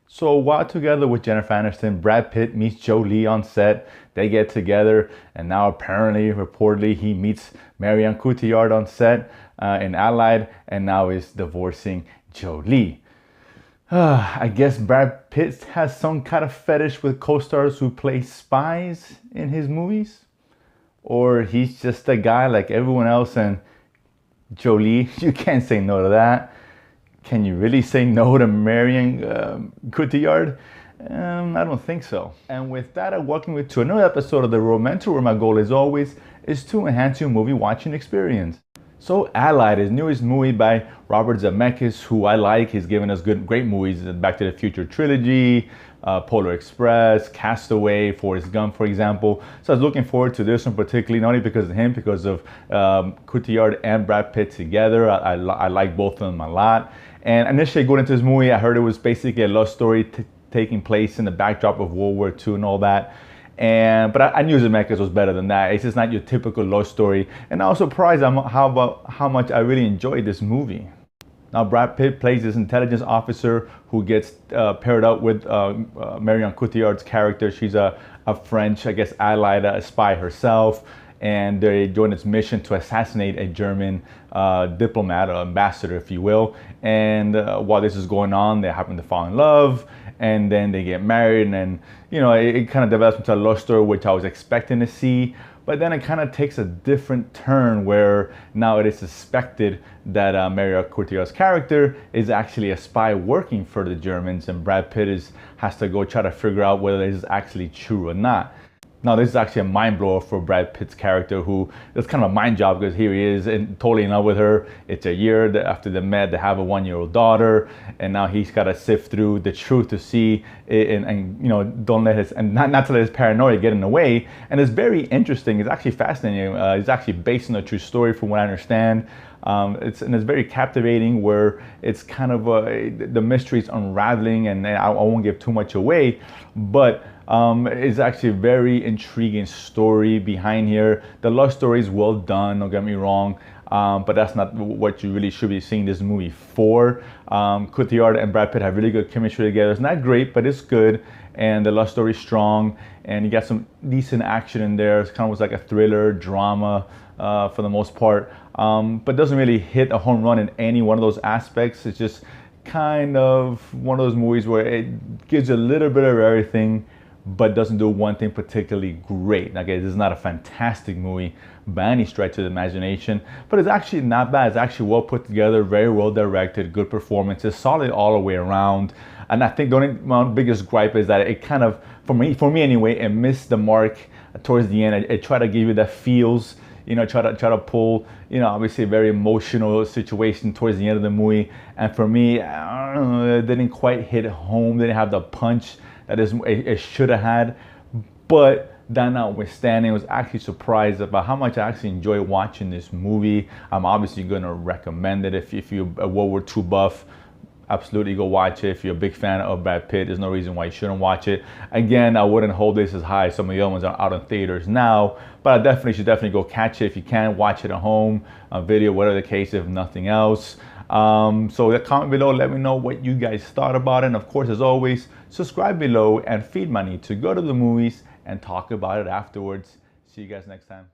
So while together with Jennifer Aniston, Brad Pitt meets Jolie on set. They get together, and now apparently, reportedly, he meets Marion Cotillard on set in Allied, and now is divorcing Jolie. I guess Brad Pitt has some kind of fetish with co-stars who play spies in his movies, or he's just a guy like everyone else. And Jolie, you can't say no to that. Can you really say no to Marion Cotillard? I don't think so. And with that, I welcome you to another episode of The Romantic, where my goal, as always, is to enhance your movie watching experience. So, Allied is newest movie by Robert Zemeckis, who I like. He's given us great movies: Back to the Future trilogy, Polar Express, Castaway, Forrest Gump, for example. So I was looking forward to this one particularly, not only because of him, because of Cotillard and Brad Pitt together. I like both of them a lot. And initially going into this movie, I heard it was basically a love story taking place in the backdrop of World War II and all that. But I knew Zemeckis was better than that. It's just not your typical love story. And I was surprised how much I really enjoyed this movie. Now, Brad Pitt plays this intelligence officer who gets paired up with Marion Cotillard's character. She's a French, I guess, allied spy herself. And they join its mission to assassinate a German diplomat or ambassador, if you will. And while this is going on, they happen to fall in love, and then they get married. And it kind of develops into a love story, which I was expecting to see. But then it kind of takes a different turn, where now it is suspected that Marion Cotillard's character is actually a spy working for the Germans, and Brad Pitt has to go try to figure out whether this is actually true or not. Now, this is actually a mind blower for Brad Pitt's character, who it's kind of a mind job, because here he is totally in love with her. It's a year after they met. They have a 1-year-old daughter, and now he's got to sift through the truth to see it, and don't let not to let his paranoia get in the way. And it's very interesting. It's actually fascinating. It's actually based on a true story, from what I understand. It's very captivating, where it's kind of the mystery's unraveling, and I won't give too much away, but it's actually a very intriguing story behind here. The love story is well done, don't get me wrong, but that's not what you really should be seeing this movie for. Cotillard and Brad Pitt have really good chemistry together. It's not great, but it's good, and the love story is strong, and you got some decent action in there. It's kind of like a thriller drama for the most part, but doesn't really hit a home run in any one of those aspects. It's just kind of one of those movies where it gives you a little bit of everything, but doesn't do one thing particularly great. Okay, this is not a fantastic movie by any stretch of the imagination, but it's actually not bad. It's actually well put together, very well directed, good performances, solid all the way around. And I think my biggest gripe is that it kind of, for me anyway, it missed the mark towards the end. It tried to give you that feels, try to pull, obviously a very emotional situation towards the end of the movie. And for me, I don't know, it didn't quite hit home. Didn't have the punch that it should have had. But that notwithstanding, I was actually surprised about how much I actually enjoy watching this movie. I'm obviously going to recommend it. If you're a World War II buff, absolutely go watch it. If you're a big fan of Brad Pitt, there's no reason why you shouldn't watch it. Again, I wouldn't hold this as high as some of the other ones are out in theaters now, but I should definitely go catch it if you can. Watch it at home, on video, whatever the case, if nothing else. So comment below, let me know what you guys thought about it. And of course, as always, subscribe below and feed my need to go to the movies and talk about it afterwards. See you guys next time.